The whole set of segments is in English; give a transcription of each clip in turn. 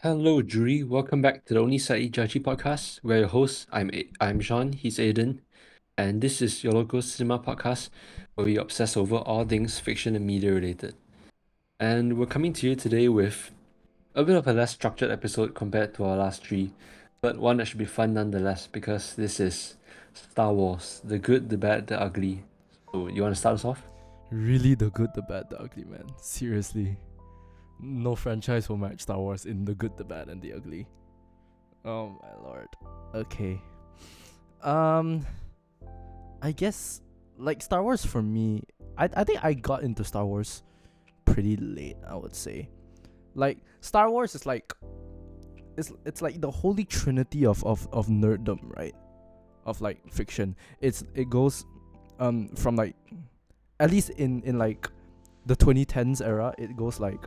Hello, Jury. Welcome back to the Only Slightly Judgy podcast. We're your hosts. I'm Sean. He's Aiden, and this is your local cinema podcast where we obsess over all things fiction and media related. And we're coming to you today with a bit of a less structured episode compared to our last three, but one that should be fun nonetheless because this is Star Wars: The Good, the Bad, the Ugly. So you want to start us off? Really, the good, the bad, the ugly, man. Seriously. No franchise will match Star Wars in the good, the bad, and the ugly. Oh my lord. Okay. Um I guess like Star Wars for me, I think I got into Star Wars pretty late, I would say. Like Star Wars is like it's like the holy trinity of nerddom, right? Of like fiction. It goes from like at least in like the 2010s era, it goes like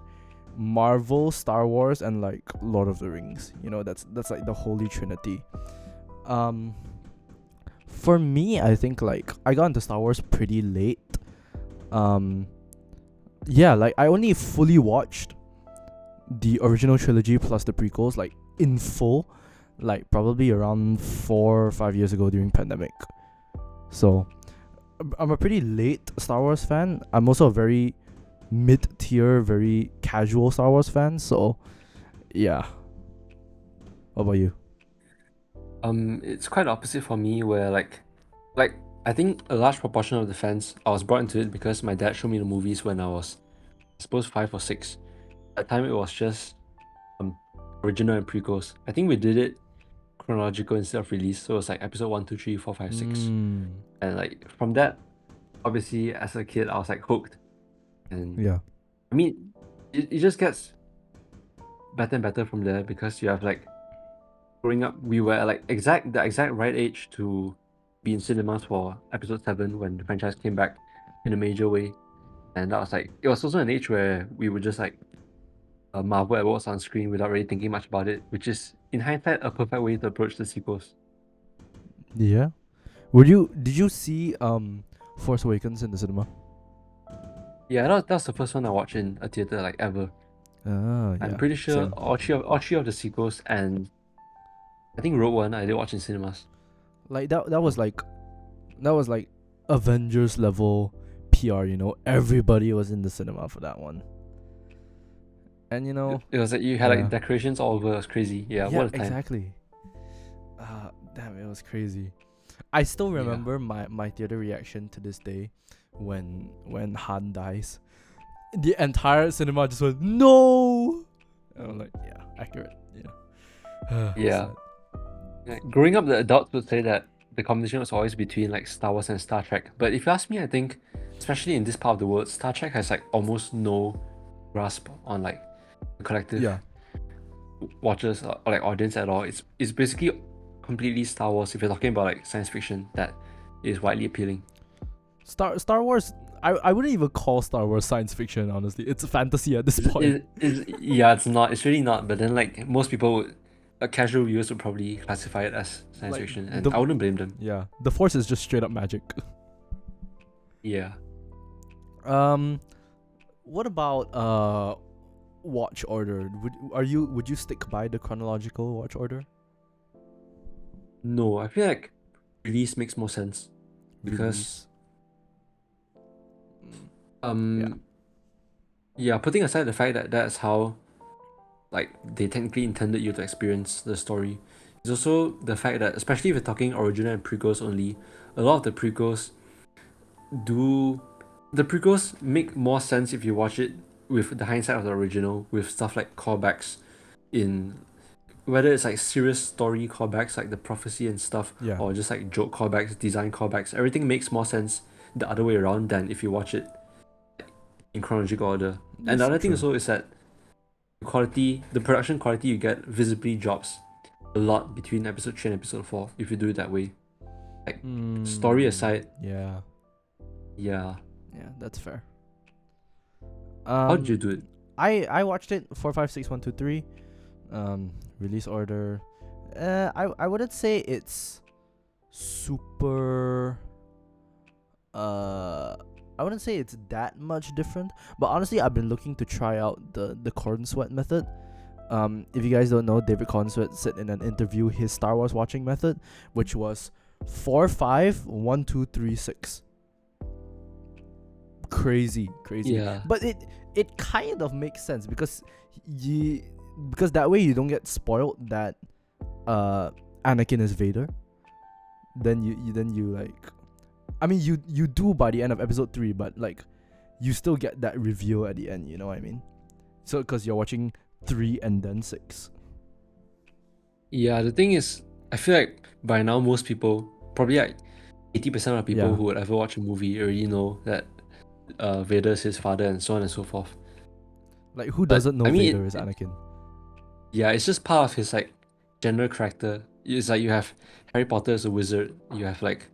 Marvel, Star Wars, and like Lord of the Rings. You know, that's like the holy trinity. Um, for me, I think like I got into Star Wars pretty late. Um, yeah, like I only fully watched the original trilogy plus the prequels like in full, like probably around 4 or 5 years ago during pandemic. So I'm a pretty late Star Wars fan. I'm also a very mid-tier, very casual Star Wars fan. So, yeah. What about you? It's quite opposite for me where like I think a large proportion of the fans I was brought into it because my dad showed me the movies when I was I suppose 5 or 6. At the time it was just um original and prequels. I think we did it chronological instead of release, so it was like episode 1, 2, 3, 4, 5, 6. Mm, And like from that, obviously as a kid I was like hooked. And yeah. I mean it just gets better and better from there because you have like growing up we were at like the exact right age to be in cinemas for episode 7 when the franchise came back in a major way. And that was like it was also an age where we would just like marvel at what was on screen without really thinking much about it, which is in hindsight a perfect way to approach the sequels. Yeah. Did you see Force Awakens in the cinema? Yeah, that was the first one I watched in a theater like ever. I'm Yeah. pretty sure Same. all three of the sequels, and I think Rogue One I did watch in cinemas. Like that was like Avengers level PR, you know. Everybody was in the cinema for that one. And you know, It was like you had like yeah. decorations all over. It was crazy. Yeah, Yeah, what a time. exactly. Damn, it was crazy. I still Yeah. remember my theater reaction to this day when Han dies. The entire cinema just went no. And I'm like, yeah, accurate. Yeah. Yeah. Sad. Growing up, the adults would say that the competition was always between like Star Wars and Star Trek. But if you ask me, I think, especially in this part of the world, Star Trek has like almost no grasp on like the collective Yeah. watchers or like audience at all. It's basically completely Star Wars if you're talking about like science fiction that is widely appealing. Star Wars. I wouldn't even call Star Wars science fiction. Honestly, it's fantasy at this point. Yeah, it's not. It's really not. But then like most people would, casual viewers would probably classify it as science Like fiction, and the I wouldn't blame them. yeah, the Force is just straight up magic. Yeah. Um, what about watch order? Would you stick by the chronological watch order? No, I feel like release makes more sense because Release. Mm, yeah. um yeah, putting aside the fact that that's how like they technically intended you to experience the story, it's also the fact that especially if you're talking original and prequels only, a lot of do the prequels make more sense if you watch it with the hindsight of the original with stuff like callbacks in whether it's like serious story callbacks like the prophecy and stuff Yeah. or just like joke callbacks, design callbacks, everything makes more sense the other way around than if you watch it in chronological order. And the That's other thing true. also is that the production quality you get visibly drops a lot between episode 3 and episode 4 if you do it that way. Like story aside, Yeah. yeah. Yeah, that's fair. How did you Um, do it? I watched it 4, 5, 6, 1, 2, 3. Release order. I wouldn't say it's super. I wouldn't say it's that much different. But honestly, I've been looking to try out the corn sweat method. If you guys don't know, David Consworth said in an interview his Star Wars watching method, which was 4, 5, 1, 2, 3, 6. Crazy. Yeah. But it kind of makes sense because that way you don't get spoiled that Anakin is Vader. Then you like, I mean you do by the end of episode 3, but like you still get that reveal at the end, you know what I mean? So because you're watching 3 and then 6. Yeah, the thing is, I feel like by now most people, probably like 80% of people Yeah. who would ever watch a movie already know that Vader is his father and so on and so forth. Like who But, doesn't know I mean, Vader is Anakin? yeah, it's just part of his like general character. It's like you have Harry Potter as a wizard, you have like,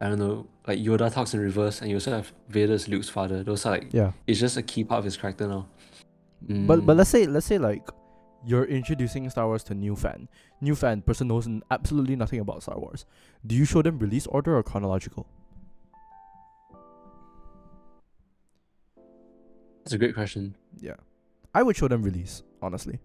I don't know, like Yoda talks in reverse, and you also have Vader as Luke's father. Those are like, Yeah. it's just a key part of his character now. But let's say like you're introducing Star Wars to a new fan. Person knows absolutely nothing about Star Wars. Do you show them release order or chronological? That's a great question. Yeah. I would show them release, honestly.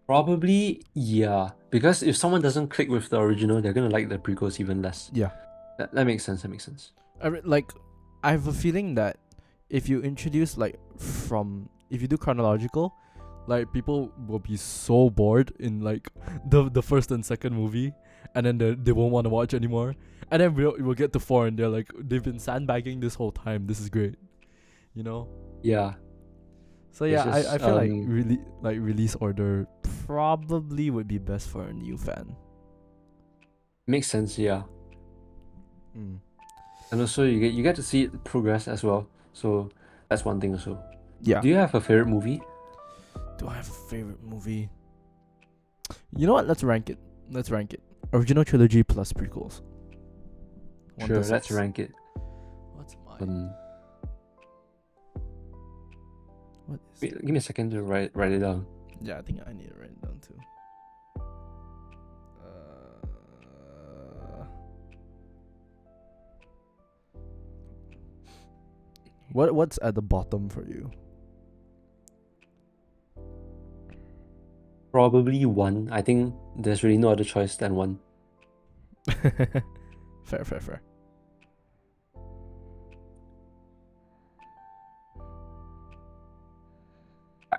Probably, yeah. Because if someone doesn't click with the original, they're gonna like the prequels even less. Yeah. That makes sense. That makes sense. Like, I have a feeling that if you introduce if you do chronological, like people will be so bored in like the first and second movie, and then they won't want to watch anymore. And then we'll get to 4 and they're like, they've been sandbagging this whole time. This is great, you know. Yeah. So It's yeah, I just, feel like release order probably would be best for a new fan. makes sense. Yeah. Mm. And also you get to see it progress as well. So that's one thing also. Yeah. Do you have a favorite movie? Do I have a favorite movie? You know what? Let's rank it. Original trilogy plus prequels. One Sure, to let's 6. rank it. What's mine? What is Wait, give me a second to write it down. Yeah, I think I need to write it down too. What's at the bottom for you? Probably 1. I think there's really no other choice than 1. Fair.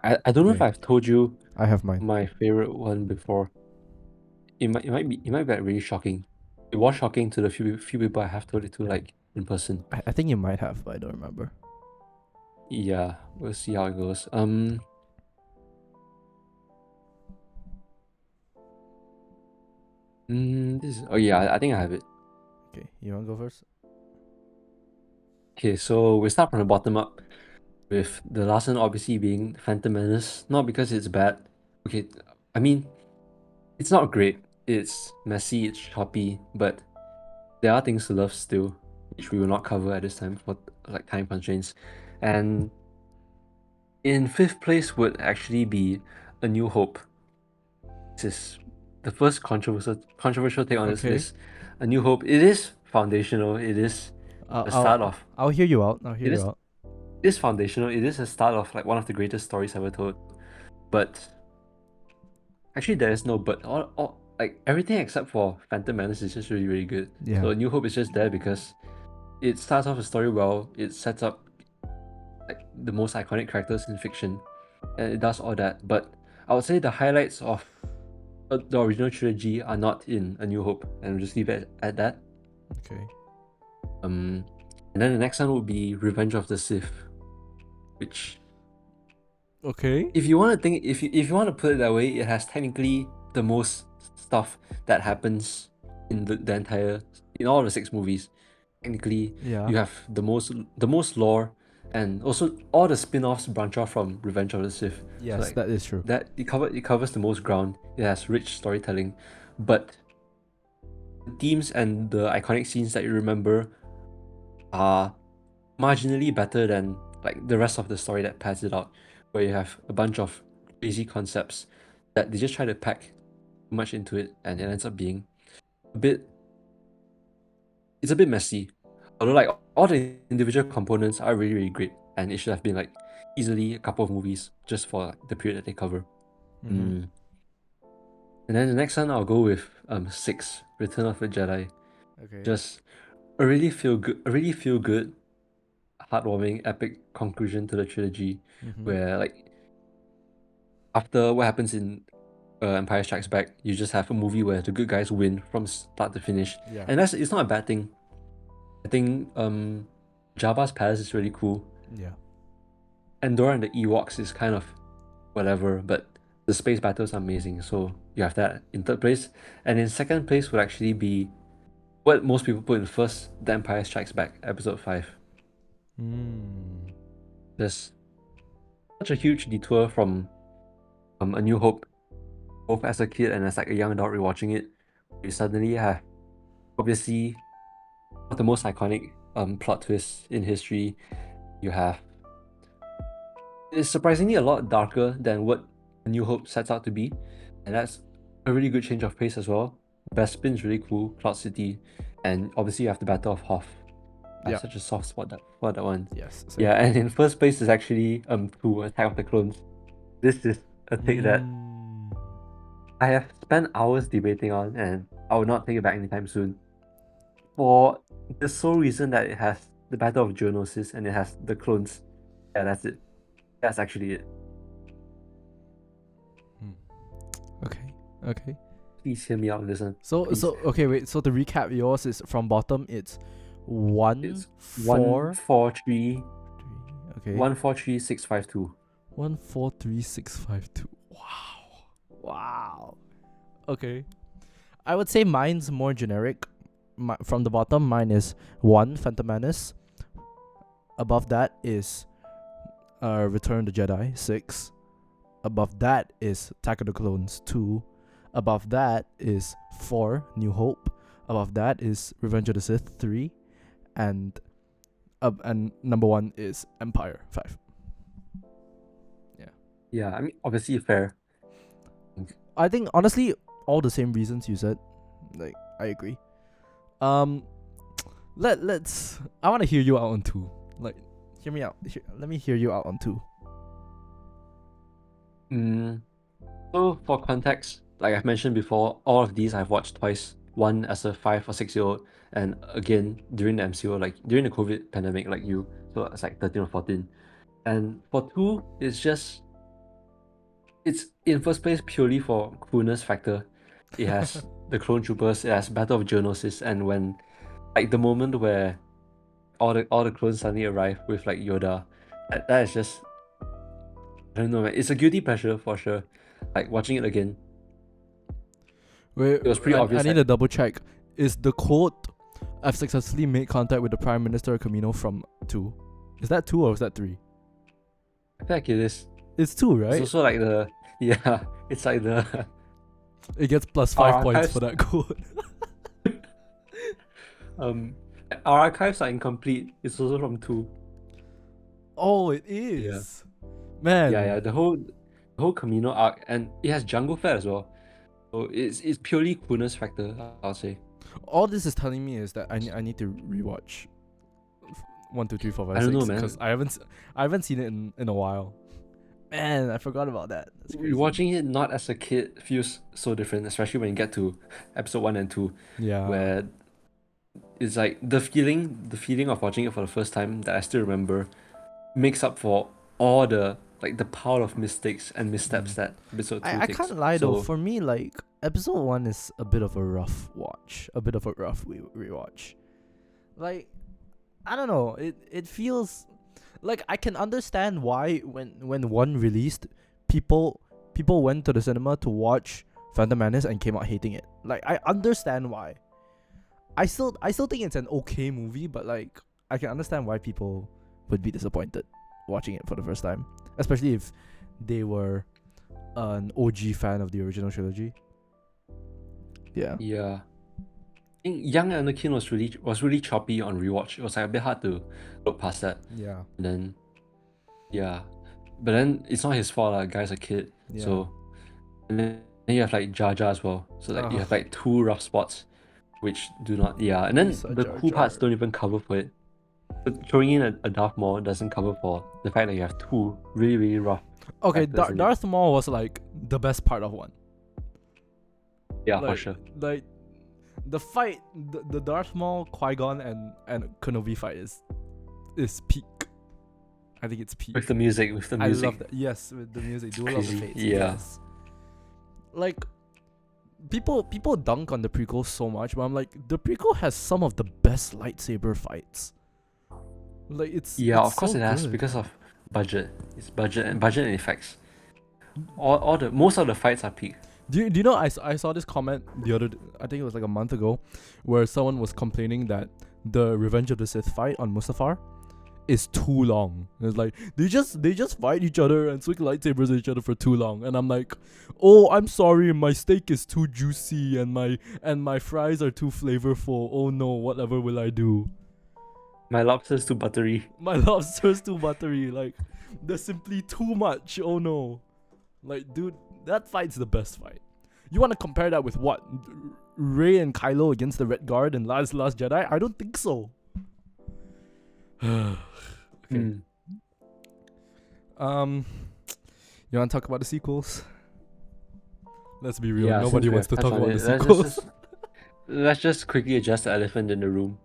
I don't know if Okay. I've told you I have mine. my favorite one before. It might be like really shocking. It was shocking to the few people I have told it to, like in person. I think you might have, but I don't remember. Yeah, we'll see how it goes. Oh yeah, I think I have it. Okay, you wanna go first? Okay, so we start from the bottom up, with the last one obviously being Phantom Menace. Not because it's bad. Okay, I mean, it's not great. It's messy, it's choppy, but there are things to love still, which we will not cover at this time for like time constraints. And in 5th place would actually be A New Hope. This is the first controversial take on this Okay. list. A New Hope. It is foundational. It is the start of. I'll hear you out. It is foundational. It is a start of like one of the greatest stories ever told. But actually, there is no but. All like everything except for Phantom Menace is just really good. Yeah. So A New Hope is just there because it starts off the story well. It sets up like the most iconic characters in fiction, and it does all that. But I would say the highlights of the original trilogy are not in A New Hope, and we'll just leave it at that. Okay. And then the next one would be Revenge of the Sith, which, Okay. if you want to think, if you want to put it that way, it has technically the most stuff that happens in in all the 6 movies. Technically, Yeah. you have the most lore, and also all the spin-offs branch off from Revenge of the Sith. Yes, like, that is true. That it covers the most ground. It has rich storytelling, but the themes and the iconic scenes that you remember are marginally better than like the rest of the story that pads it out, where you have a bunch of crazy concepts that they just try to pack too much into it, and it ends up being it's a bit messy. Although like all the individual components are really great. and it should have been like easily a couple of movies just for like, the period that they cover. Mhm. And then the next one I'll go with 6, Return of the Jedi. Okay. Just a really feel good, heartwarming, epic conclusion to the trilogy, Mhm. where like after what happens in Empire Strikes Back, you just have a movie where the good guys win from start to finish, Yeah. and it's not a bad thing. I think Jabba's palace is really cool. Yeah. Endor and the Ewoks is kind of whatever, but the space battles are amazing. So you have that in third place, and in second place would actually be what most people put in first: The Empire Strikes Back, Episode 5. Mm. There's such a huge detour from A New Hope, both as a kid and as like a young adult rewatching it. You suddenly have obviously one of the most iconic plot twists in history. You have it's surprisingly a lot darker than what A New Hope sets out to be, and that's a really good change of pace as well. Bespin's really cool, Cloud City, and obviously you have the Battle of Hoth. I Yeah. have such a soft spot for that one. Yes. Same. Yeah, and in first place is actually 2, Attack of the Clones. This is a take that Mm. I have spent hours debating on, and I will not take it back anytime soon. For the sole reason that it has the Battle of Geonosis and it has the clones. Yeah, that's it. That's actually it. Okay. Okay. Please hear me out and listen. So Please. okay, wait. So to recap, yours is from bottom. It's 1, It's 4, 1, 4, 3, 3. Okay. 1, 4, 3, 6, 5, 2. 1, 4, 3, 6, 5, 2. Wow. Wow. Okay. I would say mine's more generic. From the bottom, mine is 1, Phantom Menace. Above that is Return of the Jedi, 6. Above that is Attack of the Clones, 2. Above that is 4, New Hope. Above that is Revenge of the Sith, 3. And number 1 is Empire, 5. Yeah, I mean, obviously fair. I think honestly, all the same reasons you said. Like, I agree. Let's. I want to hear you out on 2. Like, hear me out. Let me hear you out on 2. So for context, like I've mentioned before, all of these I've watched twice. One as a 5 or 6-year-old, and again during the MCO, like during the COVID pandemic, like you. So it's like 13 or 14. And for 2, it's in first place purely for coolness factor. It has the clone troopers, it has Battle of Geonosis, and when like the moment where all the clones suddenly arrive with like Yoda, that is just, I don't know, man. It's a guilty pleasure for sure. Like watching it again, Wait, it was pretty I obvious need that to double check. Is the quote "I've successfully made contact with the Prime Minister of Camino" from 2? Is that 2 or is that 3? I feel like it is. It's 2, It's right? also like it's like the It gets plus 5 points archives. for that quote. Our archives are incomplete. It's also from 2. Oh, it is. Man. Yeah. The whole Camino arc, and it has Jungle Fett as well. So it's purely coolness factor, I'll say. All this is telling me is that I need to rewatch 1, 2, 3, 4, 5, I don't 6 know, man. because I haven't seen it in a while. Man, I forgot about that. That's crazy. Watching it not as a kid feels so different, especially when you get to episode 1 and 2, Yeah. where it's like the feeling of watching it for the first time that I still remember makes up for all the like the pile of mistakes and missteps that episode 2 I takes. can't lie though. So For me, like episode 1 is a bit of a rough watch, a bit of a rough rewatch. Like, I don't know. It feels like I can understand why when 1 released, people went to the cinema to watch Phantom Menace and came out hating it. Like, I understand why. I still think it's an okay movie, but like I can understand why people would be disappointed watching it for the first time, especially if they were an OG fan of the original trilogy. Yeah. yeah, I think Young Anakin was really choppy on rewatch. It was like a bit hard to look past that. Yeah. And then but then it's not his fault, like guy's a kid. Yeah. So and then you have like Jar Jar as well. So like you have like 2 rough spots which do not and then Lisa the Jar cool parts Jar. don't even cover for it. But throwing in a Darth Maul doesn't cover for the fact that you have two really, really rough Okay, actors in it. Darth Maul was like the best part of one. Yeah, for Like, sure. like the fight, the Darth Maul, Qui-Gon and Kenobi fight is peak. I think it's peak. With the music, with the I music. love that. Yes, with the music, Duel of the Crazy. Fates. Yeah. Yes. Like people dunk on the prequel so much, but I'm like, the prequel has some of the best lightsaber fights. Like it's Of course so it has good. because of budget. It's budget and effects. Most of the fights are peak. Do you know I saw this comment the other I think it was like a month ago, where someone was complaining that the Revenge of the Sith fight on Mustafar is too long. It's like they just fight each other and swing lightsabers at each other for too long, and I'm like, oh, I'm sorry, my steak is too juicy and my fries are too flavorful. Oh no, whatever will I do? My lobster's too buttery. My lobster's too buttery. Like, there's simply too much. Oh no, like dude, that fight's the best fight. You want to compare that with what? Rey and Kylo against the Red Guard in Last Jedi? I don't think so. Okay. Mm. You want to talk about the sequels? Let's be real. Yeah, Nobody since we wants to have talk touched on about the it, sequels. let's just quickly address the elephant in the room.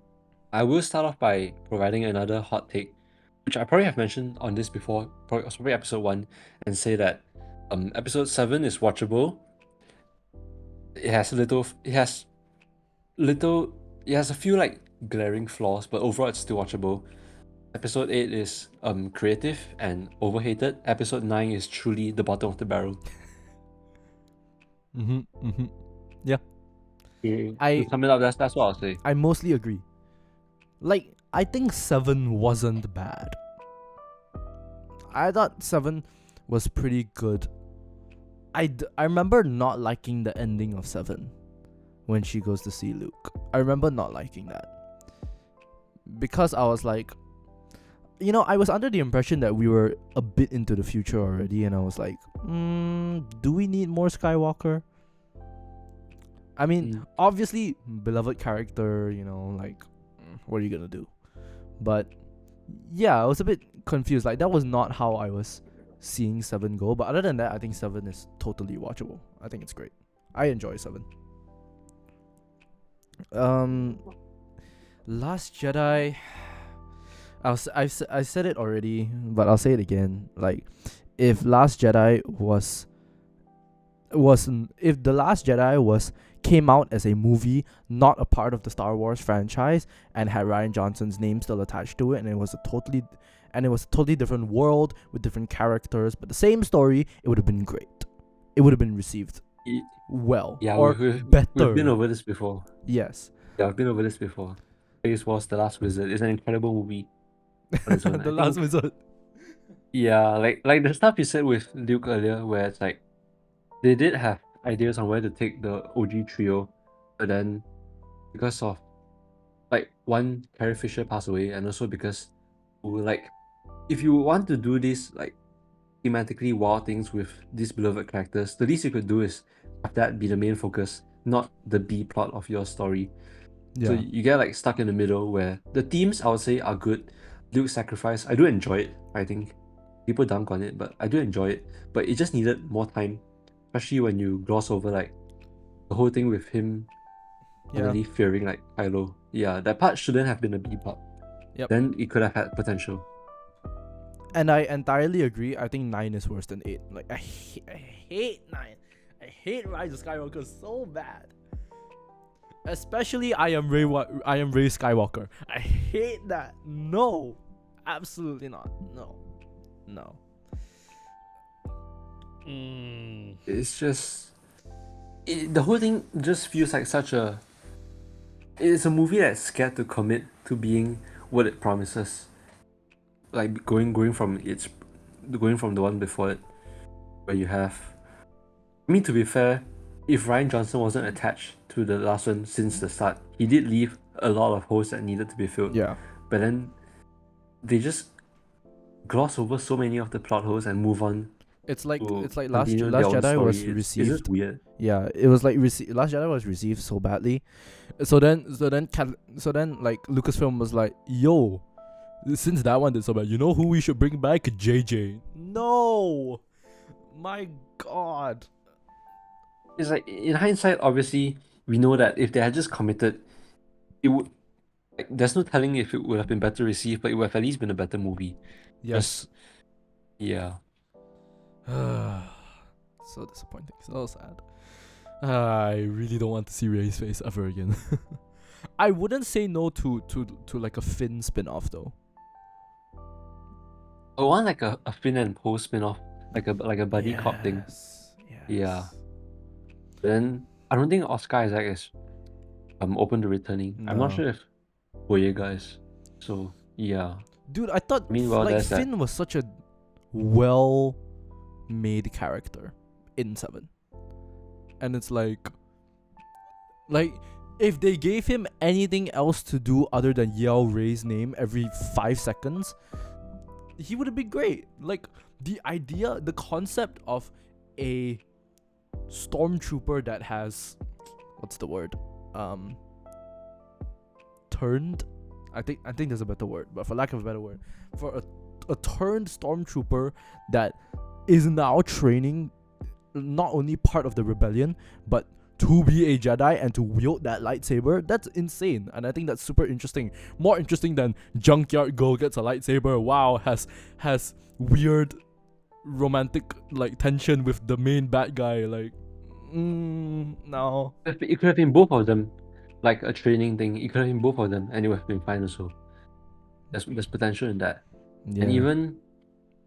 I will start off by providing another hot take, which I probably have mentioned on this before, probably episode 1, and say that episode 7 is watchable. It has a few like glaring flaws, but overall it's still watchable. Episode 8 is creative and overhated. Episode 9 is truly the bottom of the barrel. To sum it up, that's what I'll say. I mostly agree. Like, I think 7 wasn't bad. I thought 7 was pretty good. I remember not liking the ending of 7 when she goes to see Luke. I remember not liking that. Because I was like, I was under the impression that we were a bit into the future already, and I was like, do we need more Skywalker? I mean, obviously, beloved character, what are you gonna do? But yeah, I was a bit confused. Like, that was not how I was seeing 7 go. But other than that, I think 7 is totally watchable. I think it's great. I enjoy 7. Last Jedi, I said it already, but I'll say it again. Like, if Last Jedi if The Last Jedi came out as a movie, not a part of the Star Wars franchise, and had Rian Johnson's name still attached to it, and it was a totally different world with different characters, but the same story, it would have been great. It would have been received well, or better. We've been over this before. Yes. Yeah, I've been over this before. Space Wars: The Last Wizard is an incredible movie. The Last Wizard. Yeah, like the stuff you said with Luke earlier, where it's like they did have ideas on where to take the OG trio, but then because of like one, Carrie Fisher passed away, and also because like if you want to do this like thematically wild things with these beloved characters, the least you could do is have that be the main focus, not the B plot of your story. Yeah. So you get like stuck in the middle where the themes I would say are good. Luke's sacrifice, I do enjoy it. I think people dunk on it, but I do enjoy it. But it just needed more time, especially when you gloss over like the whole thing with him finally fearing like Kylo. Yeah, that part shouldn't have been a B plot. Yep. Then it could have had potential. And I entirely agree. I think 9 is worse than 8. Like, I hate 9. I hate Rise of Skywalker so bad. Especially I am Rey Skywalker. I hate that. No. Absolutely not. No. It's just the whole thing just feels like it's a movie that's scared to commit to being what it promises. Like going from the one before it, where you have, I mean, to be fair, if Rian Johnson wasn't attached to the last one since the start, he did leave a lot of holes that needed to be filled. Yeah. But then they just gloss over so many of the plot holes and move on. It's like Last continue their own Jedi story. was It's received. just weird. Yeah, it was like Last Jedi was received so badly. So then like Lucasfilm was like, yo, Since that one did so bad, you know who we should bring back? JJ. No, my God. It's like in hindsight, obviously, we know that if they had just committed, it would. Like, there's no telling if it would have been better received, but it would have at least been a better movie. Yes. Yeah. So disappointing. So sad. I really don't want to see Ray's face ever again. I wouldn't say no to like a Finn spin-off though. I want like a Finn and Poe spin-off, like a buddy cop thing. Yes. Yeah. But then I don't think Oscar Isaac is open to returning. I'm not No. sure if Boyega is. So yeah. Dude, I thought Meanwhile, like there's that. Finn was such a well-made character in 7. And it's like if they gave him anything else to do other than yell Ray's name every 5 seconds, he would have been great. Like the idea, the concept of a stormtrooper that has what's the word? Turned. I think there's a better word, but for lack of a better word, for a turned stormtrooper that is now training, not only part of the rebellion, but to be a Jedi and to wield that lightsaber, that's insane. And I think that's super interesting. More interesting than Junkyard Girl gets a lightsaber. Wow, has weird romantic like tension with the main bad guy. Like, no. It could have been both of them, like a training thing. It could have been both of them, and it would have been fine also. There's potential in that. Yeah. And even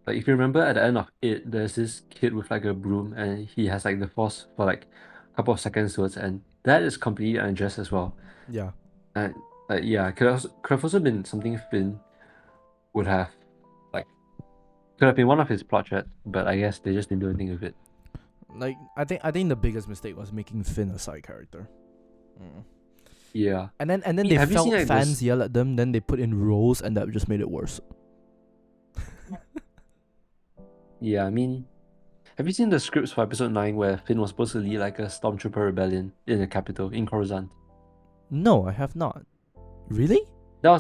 like if you remember at the end of it, there's this kid with like a broom, and he has like the force for like a couple of seconds towards the end. That is completely unaddressed as well. Yeah. And yeah, could have also been something Finn would have like could have been one of his plot threads, but I guess they just didn't do anything with it. Like I think the biggest mistake was making Finn a side character. Yeah. And then Yeah, they have you felt seen, like, fans those- yell at them, then they put in Rose, and that just made it worse. Yeah, I mean, have you seen the scripts for episode 9 where Finn was supposed to lead like a stormtrooper rebellion in the capital in Coruscant? No, I have not. Really? That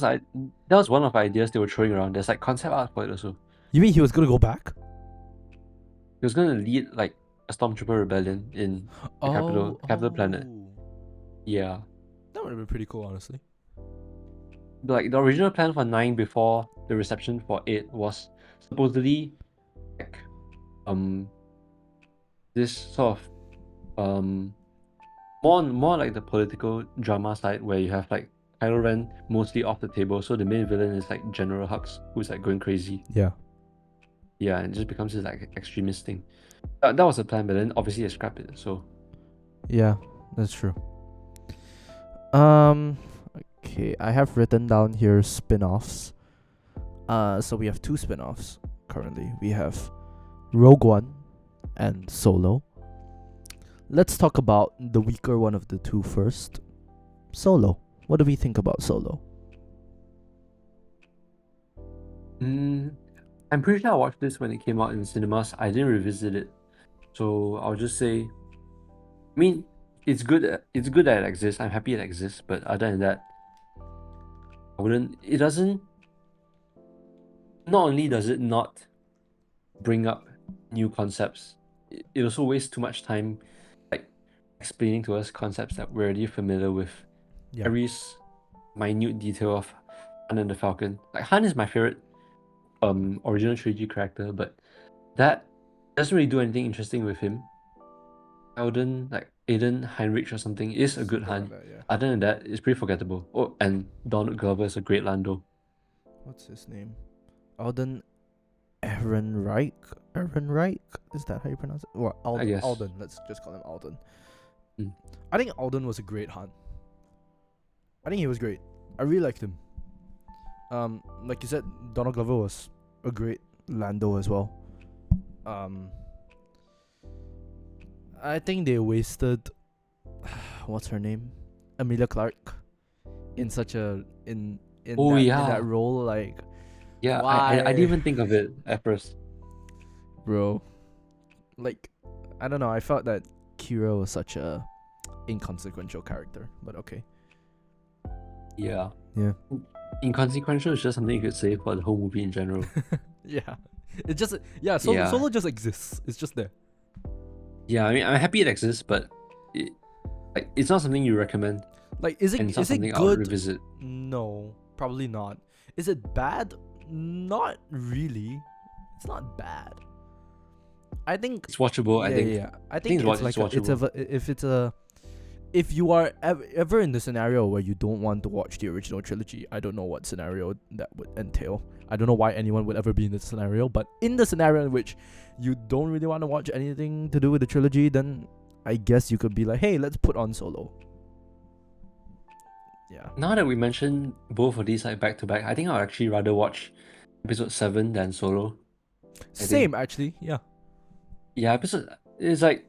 was one of the ideas they were throwing around. There's like concept art for it also. You mean he was gonna go back? He was gonna lead like a stormtrooper rebellion in the capital planet. Yeah. That would have been pretty cool, honestly. Like the original plan for 9 before the reception for 8 was supposedly like this sort of more like the political drama side where you have like Kylo Ren mostly off the table, so the main villain is like General Hux, who's like going crazy. Yeah. Yeah, and it just becomes this like extremist thing. That was the plan, but then obviously they scrapped it. So Yeah, that's true. Okay, I have written down here spin-offs. So we have 2 spin-offs currently. We have Rogue One and Solo. Let's talk about the weaker one of the 2 first. Solo. What do we think about Solo? I'm pretty sure I watched this when it came out in cinemas. I didn't revisit it, so I'll just say, I mean, it's good. It's good that it exists. I'm happy it exists, but other than that, I wouldn't. It doesn't. Not only does it not bring up new concepts, it also wastes too much time, like explaining to us concepts that we're already familiar with. Yeah. Every minute detail of Han and the Falcon. Like Han is my favorite original trilogy character, but that doesn't really do anything interesting with him. Alden, like Aiden Heinrich or something, is a good Han. Other than that, it's pretty forgettable. Oh, and Donald Glover is a great Lando. What's his name? Alden Ehrenreich? Ehrenreich? Is that how you pronounce it? Or Alden? I guess. Alden. Let's just call him Alden. Mm. I think Alden was a great Han. I think he was great. I really liked him. Like you said, Donald Glover was a great Lando as well. I think they wasted what's her name? Emilia Clarke in such a in that role, like yeah, why? I didn't even think of it at first. Bro, like I don't know, I felt that Kira was such a inconsequential character, but okay. Yeah. Yeah. Inconsequential is just something you could say for the whole movie in general. Yeah, it just Yeah. Solo just exists. It's just there. Yeah, I mean, I'm happy it exists, but it, like it's not something you recommend, Like, and it's not is it something I would good? revisit. No, probably not. Is it bad? Not really. It's not bad. I think It's watchable, I yeah, think. yeah, yeah. I I think think it's it's like it's a watchable. if it's a if you are ever in the scenario where you don't want to watch the original trilogy, I don't know what scenario that would entail. I don't know why anyone would ever be in this scenario, but in the scenario in which you don't really want to watch anything to do with the trilogy, then I guess you could be like, hey, let's put on Solo. Yeah. Now that we mentioned both of these like back to back, I think I'd actually rather watch episode 7 than Solo. I think. Same actually, yeah. Yeah, episode it's like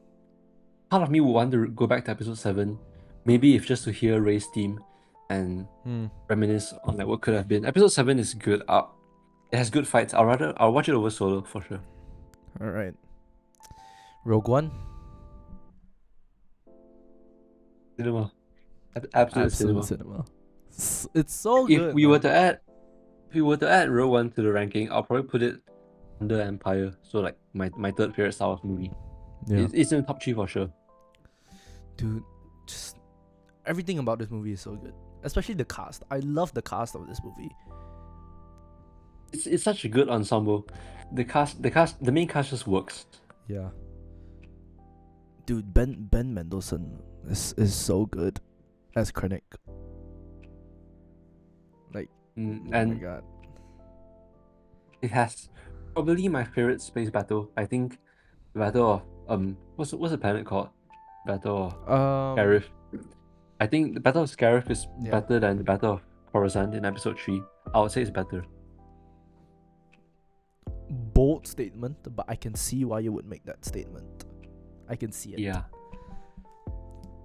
part of me would want to go back to episode 7, maybe if just to hear Ray's theme and reminisce on like what could have been. Episode 7 is good. It has good fights. I'll watch it over Solo for sure. All right. Rogue One, Cinema. Absolute absolute cinema. cinema. It's so If good. we were Man. to add if we were to add Rogue One to the ranking, I'll probably put it under Empire. So like my third favorite Star Wars movie. Yeah, It's in the top 3 for sure. dude, just everything about this movie is so good. Especially the cast. I love the cast of this movie. It's such a good ensemble. The main cast just works. Yeah. Dude, Ben Mendelsohn is so good as Krennic. Like, oh my And god. it has probably my favorite space battle. I think the battle of what's the planet called? Battle of Scarif. I think the Battle of Scarif is Yeah. better than the Battle of Coruscant in episode 3. I would say it's better. Bold statement, but I can see why you would make that statement. I can see it. Yeah.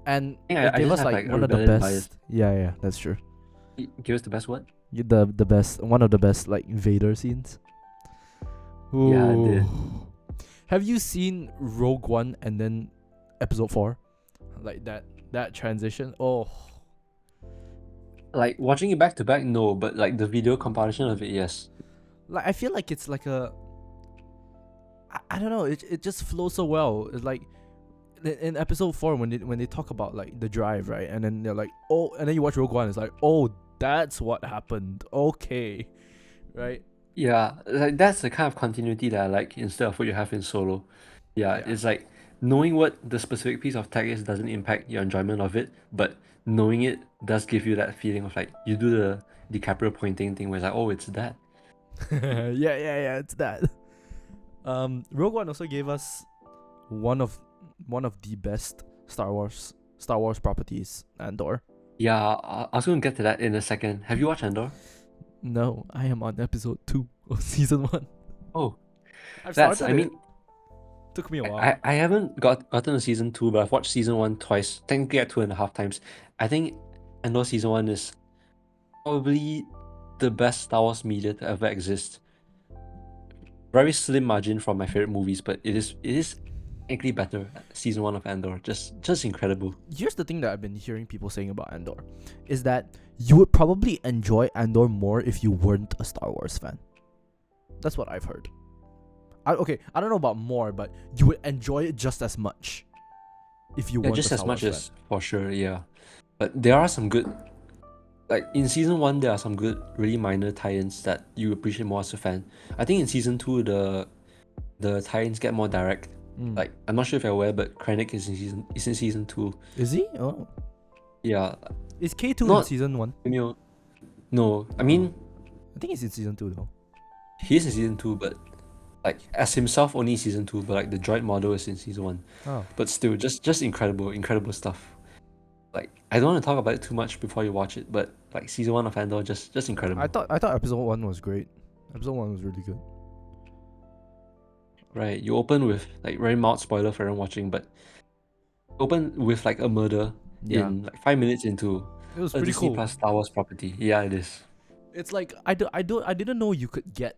And I think it I gave just us have, like like, a one of the rebellion best. bias. Yeah, that's true. Give us the best what? The best, one of the best like Vader scenes. Yeah, I did. Have you seen Rogue One and then Episode 4? Like that transition. Oh, Like watching it back to back, no, but like the video compilation of it, yes. like I feel like it's like I don't know. It just flows so well. It's like in Episode 4 when they talk about like the drive, right? And then they're like, oh, and then you watch Rogue One. It's like, oh, that's what happened. Okay, right? Yeah, like that's the kind of continuity that I like instead of what you have in Solo. Yeah, Yeah. it's like knowing what the specific piece of tech is doesn't impact your enjoyment of it, but knowing it does give you that feeling of like you do the DiCaprio pointing thing where it's like, oh, it's that. yeah, it's that. Rogue One also gave us one of the best Star Wars properties, Andor. Yeah, I was going to get to that in a second. Have you watched Andor? No, I am on episode 2 of season 1. Oh, I've that's, started I mean, Took me a while. I haven't gotten to season 2, but I've watched season 1 twice, technically at 2.5 times. I think Andor season 1 is probably the best Star Wars media to ever exist. Very slim margin from my favorite movies, but it is technically better. Season 1 of Andor, just incredible. Here's the thing that I've been hearing people saying about Andor, is that you would probably enjoy Andor more if you weren't a Star Wars fan. That's what I've heard. I don't know about more, but you would enjoy it just as much if you Yeah, weren't just a as Star much Wars as for sure, yeah. But there are some good, like in season 1, there are some good, really minor tie-ins that you appreciate more as a fan. I think in season 2, the tie-ins get more direct. fan. Like I'm not sure if you're aware, but Krennic is in season 2. Is he? Oh, Yeah, is K2 in not season 1? no. I mean, I think he's in season 2 though. he is in season 2, but like as himself only in season 2. But like the droid model is in season 1. Oh, But still, just incredible stuff. Like I don't want to talk about it too much before you watch it, but like season 1 of Andor, just incredible. I thought episode 1 was great. Episode 1 was really good. Right, you open with like very mild spoiler for everyone watching, but open with like a murder Yeah, in like 5 minutes into it was a pretty Disney cool. Plus Star Wars property. Yeah, it is. It's like I didn't know you could get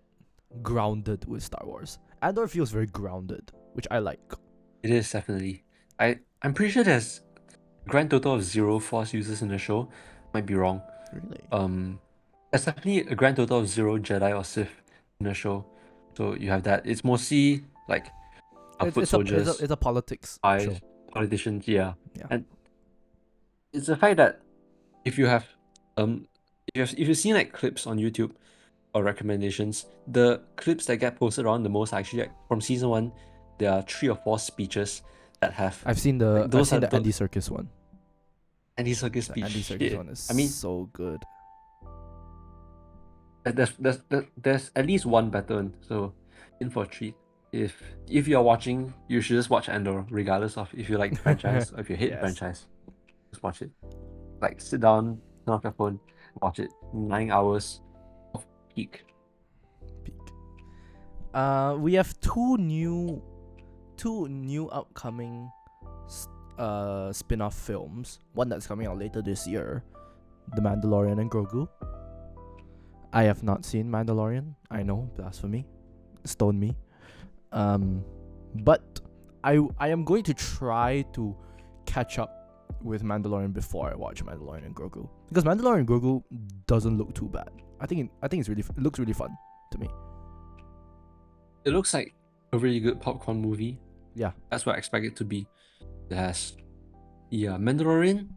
grounded with Star Wars. Andor feels very grounded, which I like. It is definitely. I'm pretty sure there's a grand total of 0 Force users in the show. Might be wrong. Really? there's definitely a grand total of 0 Jedi or Sith in the show. So you have that. It's mostly like It's foot it's a it's a soldiers, it's a politics spies, show. politicians, yeah. Yeah. And it's the fact that if you have um if you've seen like clips on YouTube or recommendations, the clips that get posted around the most are actually like, from season one. There are 3 or 4 speeches that have I've seen like the those are the Andy Serkis one. Andy Serkis The speech. Andy Serkis Shit. one is I mean, so good. there's at least one better one. So in for a treat. If you're watching, you should just watch Andor, regardless of if you like the franchise or if you hate the Yes. franchise. Just watch it. Like sit down, turn off your phone, watch it. 9 hours of peak. Peak. We have two new upcoming spin-off films. One that's coming out later this year, The Mandalorian and Grogu. I have not seen Mandalorian. I know, blasphemy. Stone me. But I am going to try to catch up with Mandalorian before I watch Mandalorian and Grogu, because Mandalorian and Grogu doesn't look too bad. I think it looks really fun to me. It looks like a really good popcorn movie. Yeah. That's what I expect it to be. It has, yeah, Mandalorian.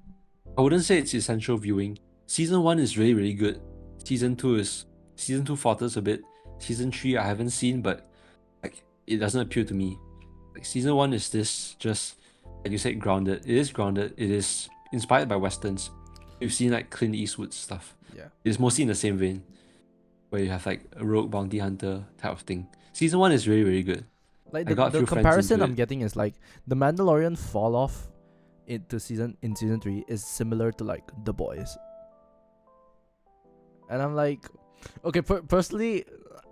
I wouldn't say it's essential viewing. Season 1 is really, really good. Season 2 falters a bit. Season 3 I haven't seen, but like it doesn't appeal to me. Like season 1 is this just, like you said, grounded. It is grounded. It is inspired by westerns. You've seen like Clint Eastwood stuff. Yeah. It's mostly in the same vein, where you have like a rogue bounty hunter type of thing. Season 1 is really, really good. Like I got a the few friends comparison into I'm it. getting is like the Mandalorian fall off in season 3 is similar to like The Boys. And I'm like, okay, personally,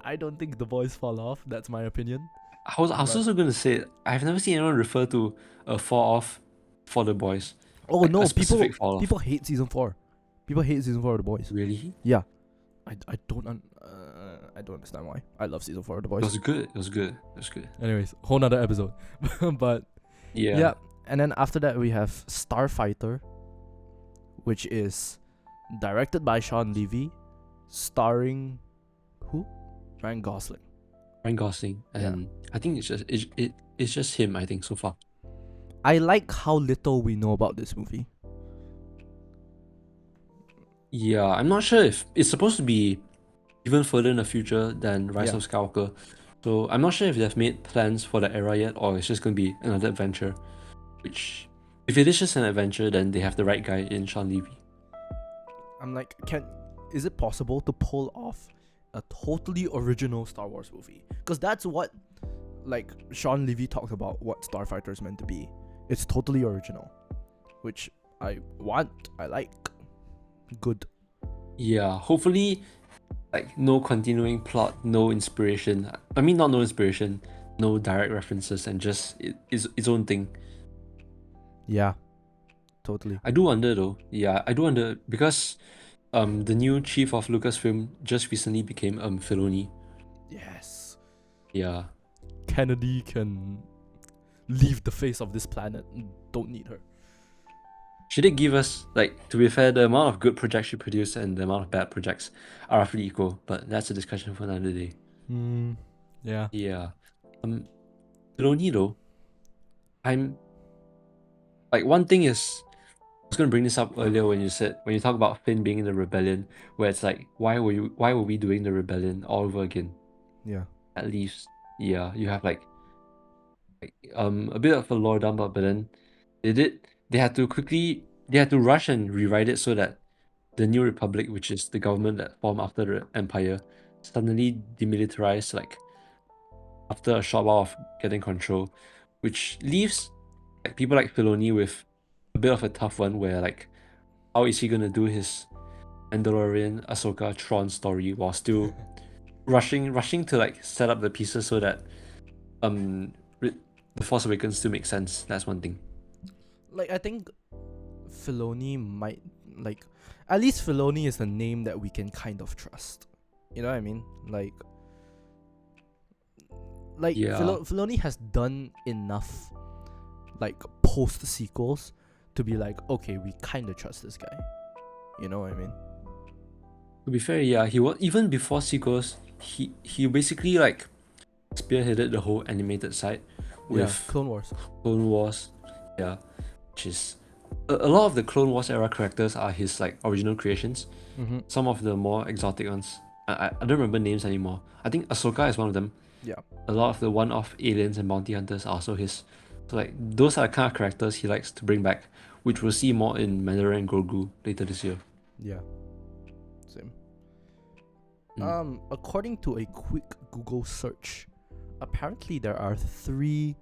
I don't think The Boys fall off. That's my opinion. I was also gonna say I've never seen anyone refer to a fall off for the boys. Oh Like no, a specific fall off. people hate season 4. People hate season 4 of The Boys. Really? Yeah. I don't understand why. I love season 4 of The Boys. It was good. It was good. It was good. Anyways, whole nother episode. But Yeah. yeah, and then after that we have Starfighter, which is directed by Sean Levy, starring who? Ryan Gosling. Ryan Gosling, and I think it's just him. I think so far. I like how little we know about this movie. Yeah, I'm not sure if it's supposed to be even further in the future than Rise Yeah. of Skywalker. So I'm not sure if they've made plans for the era yet, or it's just gonna be another adventure. Which, if it is just an adventure, then they have the right guy in Sean Levy. I'm like, is it possible to pull off a totally original Star Wars movie? Because that's what, like, Sean Levy talks about what Starfighter is meant to be. It's totally original, which I want. I like. Good. Yeah, hopefully, like no continuing plot, no inspiration. I mean, not no inspiration, no direct references, and just its own thing. Yeah, totally. I do wonder though. Yeah, I do wonder because the new chief of Lucasfilm just recently became Filoni. Yes. Yeah. Kennedy can leave the face of this planet. Don't need her. She did give us, like, to be fair, the amount of good projects she produced and the amount of bad projects are roughly equal, but that's a discussion for another day. Yeah. Yeah. Filoni though, I'm like, one thing is, I was gonna bring this up earlier when you talk about Finn being in the rebellion, where it's like, why were we doing the rebellion all over again? Yeah. At least, yeah, you have like a bit of a lore dump, but then they had to rush and rewrite it so that the New Republic, which is the government that formed after the Empire, suddenly demilitarized like after a short while of getting control, which leaves like people like Filoni with a bit of a tough one where like how is he gonna do his Mandalorian, Ahsoka, Tron story while still rushing to like set up the pieces so that the Force Awakens still makes sense. That's one thing. Like, I think Filoni might, like, at least Filoni is a name that we can kind of trust. You know what I mean? Like Yeah. Filoni has done enough, like, post sequels to be like, okay, we kind of trust this guy. You know what I mean? To be fair, yeah, he was even before sequels. He basically like spearheaded the whole animated side Yeah, with Clone Wars. Clone Wars. Yeah, which is a lot of the Clone Wars era characters are his like original creations. Mm-hmm. Some of the more exotic ones, I don't remember names anymore. I think Ahsoka is one of them. Yeah. A lot of the one-off aliens and bounty hunters are also his. So like those are the kind of characters he likes to bring back, which we'll see more in Mandalorian and Grogu later this year. Yeah. Same. Mm. According to a quick Google search, apparently there are 3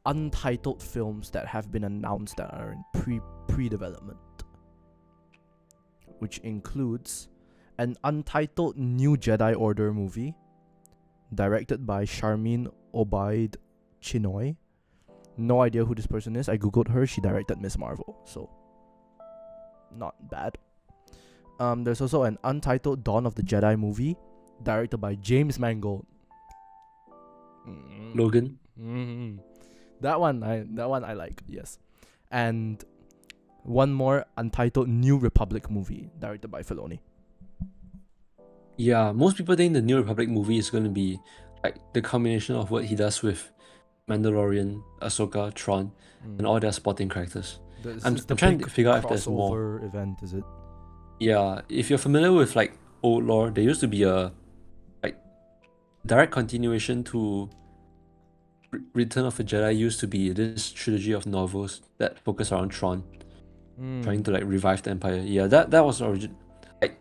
untitled films that have been announced that are in pre-development, which includes an untitled New Jedi Order movie directed by Charmin Obaid Chinoy. No idea who this person is. I googled her. She directed Miss Marvel, so not bad. There's also an untitled Dawn of the Jedi movie directed by James Mangold. Logan. That one I like, yes. And one more untitled New Republic movie directed by Filoni. Yeah, most people think the New Republic movie is going to be like the combination of what he does with Mandalorian, Ahsoka, Tron, and all their sporting characters. I'm trying to figure out if there's more. Crossover event, is it? Yeah, if you're familiar with like old lore, there used to be a like direct continuation to Return of the Jedi. Used to be this trilogy of novels that focus around Tron, trying to like revive the Empire. Yeah, that was origin. Like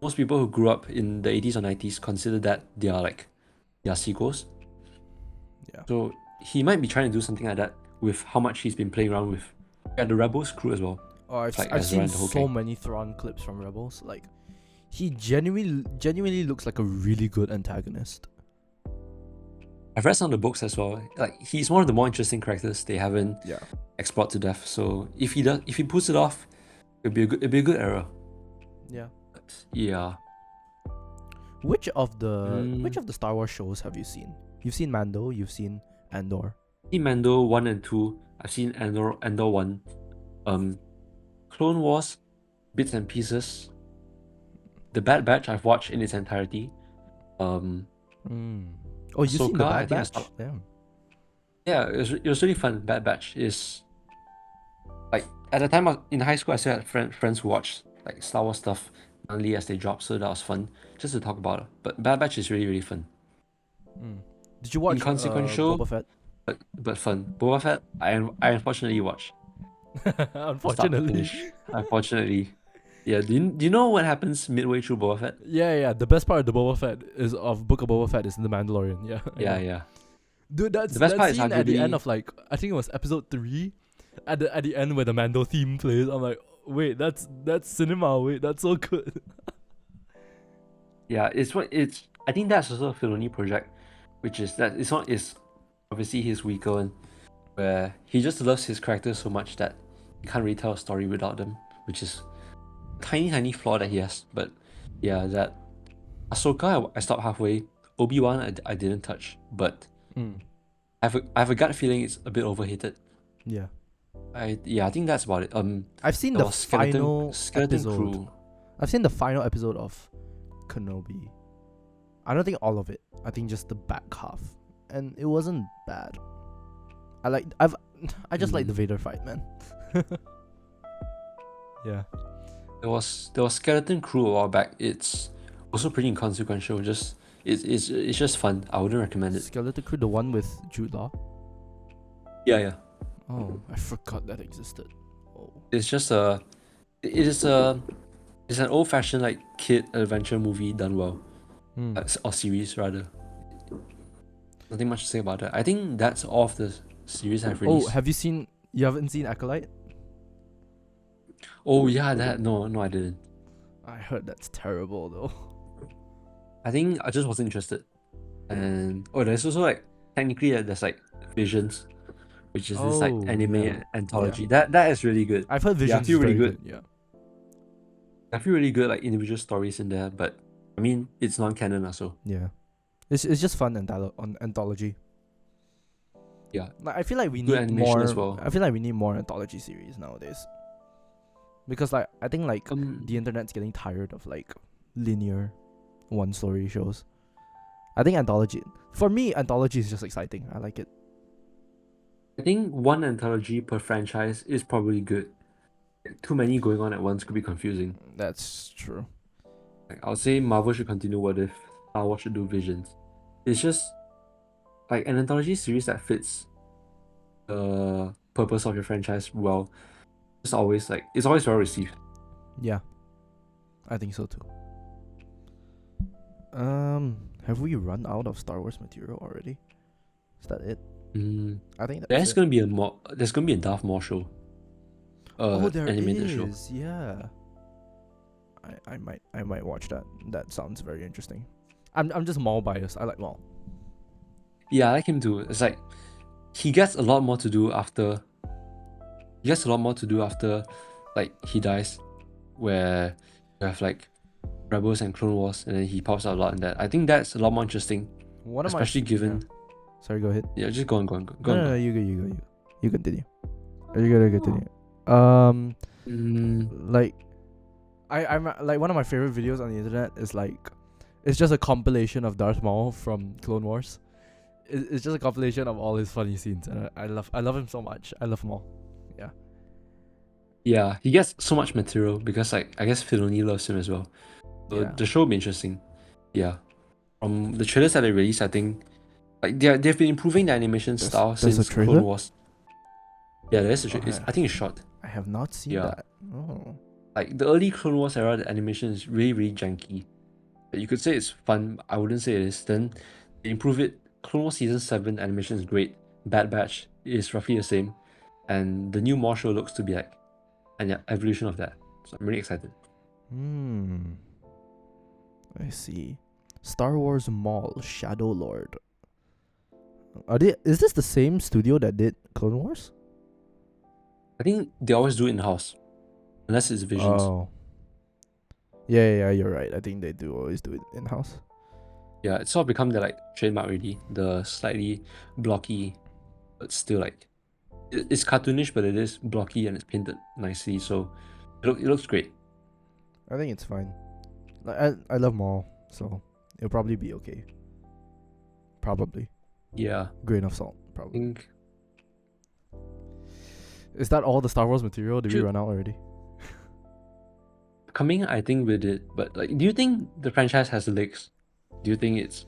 most people who grew up in the 80s or 90s consider that they are like their sequels. Yeah. So he might be trying to do something like that with how much he's been playing around with the Rebels crew as well. Oh, I've Like seen Ezra and the whole so gang. many Thrawn clips from Rebels. Like, he genuinely looks like a really good antagonist. I've read some of the books as well. Like he's one of the more interesting characters they haven't Yeah. explored to death. So if he pulls it off, it'll be a good era. Yeah. But yeah. Which of the Star Wars shows have you seen? You've seen Mando, you've seen Andor. I've seen Mando 1 and 2. I've seen Andor 1. Clone Wars, bits and pieces. The Bad Batch I've watched in its entirety. Oh, you've seen the Ahsoka, I Bad think I Batch? stopped. Damn. Yeah, it was really fun. Bad Batch is like at the time in high school I still had friends who watched like Star Wars stuff monthly as they dropped, so that was fun just to talk about it. But Bad Batch is really, really fun. Did you watch Inconsequential, Boba Fett? but fun. Boba Fett, I unfortunately watched. Start to Unfortunately. finish. Unfortunately. Yeah, do you know what happens midway through Boba Fett? Yeah. The best part of the Book of Boba Fett is in the Mandalorian. Yeah. I know. Yeah. Dude, that's The best that part is scene at the arguably- end of like, I think it was episode 3. At the end where the Mando theme plays, I'm like, wait, that's cinema. Wait, that's so good. Yeah, I think that's also a Filoni project, which is that it's obviously his weaker one, where he just loves his characters so much that he can't really tell a story without them, which is a tiny flaw that he has. But yeah, that Ahsoka I stopped halfway. Obi-Wan I didn't touch, but I have a gut feeling it's a bit overhated. Yeah. I think that's about it. I've seen there the was final Skeleton episode. Crew. I've seen the final episode of Kenobi. I don't think all of it. I think just the back half, and it wasn't bad. I just like the Vader fight, man. Yeah. There was Skeleton Crew a while back. It's also pretty inconsequential. It's just fun. I wouldn't recommend it. Skeleton Crew, the one with Jude Law. Yeah. Oh, I forgot that existed. Oh. It's an old-fashioned like kid adventure movie done well, or series rather. Nothing much to say about that. I think that's all of the series I've released. Oh, you haven't seen Acolyte? Oh yeah, that no I didn't. I heard that's terrible though. I think I just wasn't interested. And there's also like technically there's like Visions, which is this like anime anthology. Yeah. That is really good. I've heard Visions I feel is really very good. Yeah. I feel really good like individual stories in there, but I mean it's non-canon also. Yeah. It's just fun on anthology. Yeah. Like, I feel like we Good need animation more as well. I feel like we need more anthology series nowadays. Because like I think like the internet's getting tired of like linear one story shows. I think anthology, for me, anthology is just exciting. I like it. I think one anthology per franchise is probably good. Too many going on at once could be confusing. That's true. Like I would say Marvel should continue What If, Star Wars should do Visions. It's just like an anthology series that fits the purpose of your franchise well. It's always well received. Yeah, I think so too. Have we run out of Star Wars material already? Is that it? I think that's There's it. gonna be a Darth Maul show. Oh, there Animated show. is. Yeah. I might watch that. That sounds very interesting. I'm just Maul biased. I like Maul. Yeah, I like him too. It's like he gets a lot more to do after. He gets a lot more to do after, like he dies, where you have like Rebels and Clone Wars, and then he pops out a lot in that. I think that's a lot more interesting, One of especially given. Yeah. Sorry, go ahead. Yeah, just go on. No, you go. You continue. You gotta continue. Like, I'm like one of my favorite videos on the internet is like, it's just a compilation of Darth Maul from Clone Wars. It's just a compilation of all his funny scenes, and I love him so much. I love Maul. Yeah. Yeah, he gets so much material because like I guess Filoni loves him as well. So Yeah. the show will be interesting. Yeah. From the trailers that they released, I think like they've been improving the animation style there's a since trailer? Clone Wars. Yeah, there's a Okay. I think it's short. I have not seen Yeah. that. Oh. Like the early Clone Wars era, the animation is really janky. You could say it's fun, but I wouldn't say it is. Then they improve it. Clone Wars Season 7 animation is great. Bad Batch is roughly the same. And the new Maul show looks to be like an evolution of that. So I'm really excited. I see. Star Wars Maul Shadow Lord. Is this the same studio that did Clone Wars? I think they always do it in-house. Unless it's Visions. Oh. Yeah, you're right. I think they do always do it in house. Yeah, it's sort of become the like trademark already. The slightly blocky, but still like it's cartoonish, but it is blocky and it's painted nicely. So it looks great. I think it's fine. Like I love Maul, so it'll probably be okay. Probably. Yeah, Grain of salt, I probably. think Is that all the Star Wars material? Did we Should- run out already? coming, I think we did. But like, do you think the franchise has legs? Do you think it's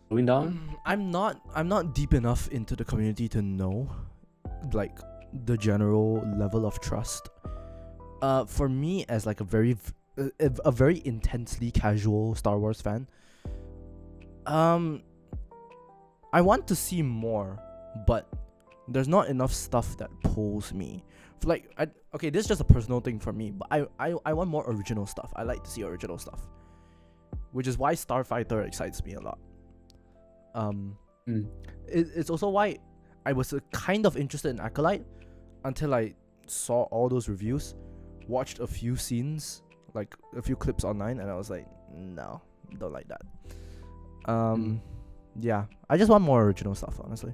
going down? I'm not deep enough into the community to know, like, the general level of trust. For me, as like a very intensely casual Star Wars fan, I want to see more, but there's not enough stuff that pulls me. Like, okay, this is just a personal thing for me, but I want more original stuff. I like to see original stuff, which is why Starfighter excites me a lot. It's also why I was kind of interested in Acolyte until I saw all those reviews, watched a few scenes, like a few clips online, and I was like, no, don't like that. Yeah, I just want more original stuff, honestly.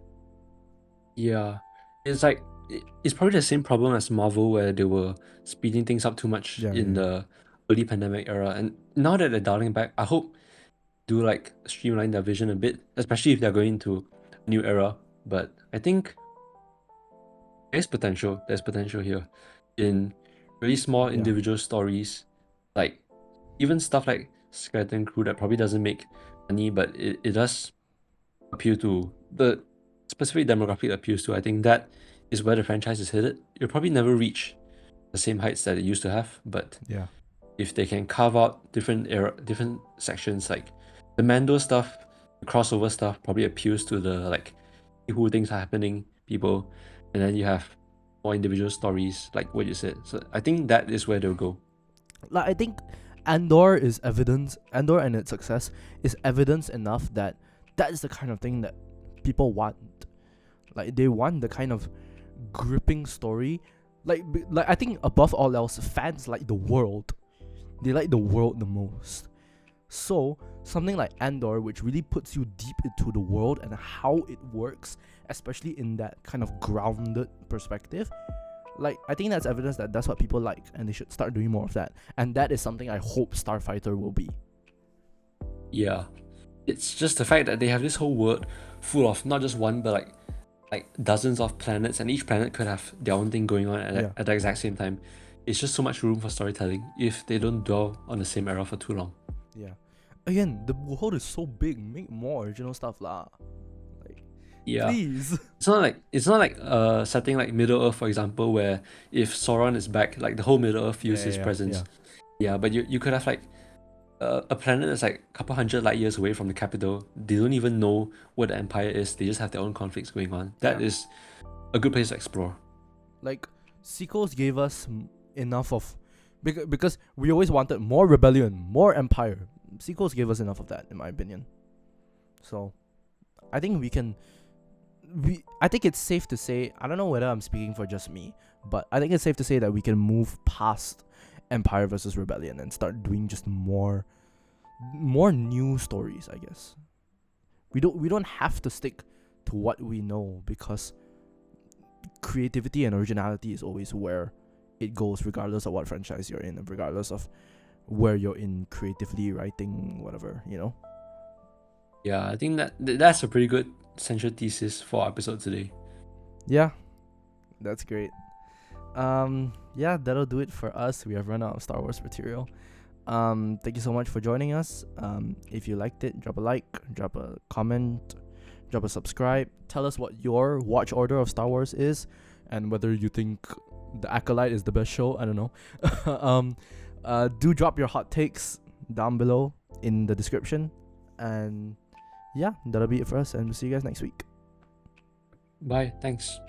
Yeah, it's like it's probably the same problem as Marvel, where they were speeding things up too much in the early pandemic era, and now that they're dialing back, I hope do like streamline their vision a bit, especially if they're going to a new era. But I think there's potential. There's potential here in really small individual stories, like even stuff like Skeleton Crew that probably doesn't make money, but it does appeal to the specific demographic it appeals to. I think that is where the franchise is headed. It'll probably never reach the same heights that it used to have, but Yeah. if they can carve out different sections, like the Mando stuff, the crossover stuff probably appeals to the like who things are happening people, and then you have more individual stories like what you said. So I think that is where they'll go. Like, I think Andor is evidence. Andor and its success is evidence enough that is the kind of thing that people want. Like, they want the kind of gripping story. Like I think above all else, fans like the world. They like the world the most. So something like Andor, which really puts you deep into the world and how it works, especially in that kind of grounded perspective, Like, I think that's evidence that that's what people like, and they should start doing more of that. And that is something I hope Starfighter will be. Yeah. It's just the fact that they have this whole world full of not just one, but like dozens of planets, and each planet could have their own thing going on Yeah. at the exact same time. It's just so much room for storytelling if they don't dwell on the same era for too long. Yeah. Again, the world is so big. Make more original stuff lah. Like, Yeah. please. It's not like setting like Middle Earth, for example, where if Sauron is back, like the whole Middle Earth feels his presence. Yeah, but you could have like a planet that's like a couple hundred light years away from the capital. They don't even know what the Empire is. They just have their own conflicts going on. That Yeah. is a good place to explore. Like, sequels gave us enough of, because we always wanted more rebellion, more empire. Sequels gave us enough of that, in my opinion. So, I think I think it's safe to say, I don't know whether I'm speaking for just me, but I think it's safe to say that we can move past Empire versus Rebellion and start doing just more new stories, I guess. We don't have to stick to what we know, because creativity and originality is always where it goes, regardless of what franchise you're in and regardless of where you're in creatively, writing, whatever, you know? Yeah, I think that's a pretty good central thesis for our episode today. Yeah, that's great. Yeah, that'll do it for us. We have run out of Star Wars material. Thank you so much for joining us. If you liked it, drop a like, drop a comment, drop a subscribe. Tell us what your watch order of Star Wars is, and whether you think The Acolyte is the best show. I don't know. Do drop your hot takes down below in the description. And yeah, that'll be it for us, and we'll see you guys next week. Bye. Thanks.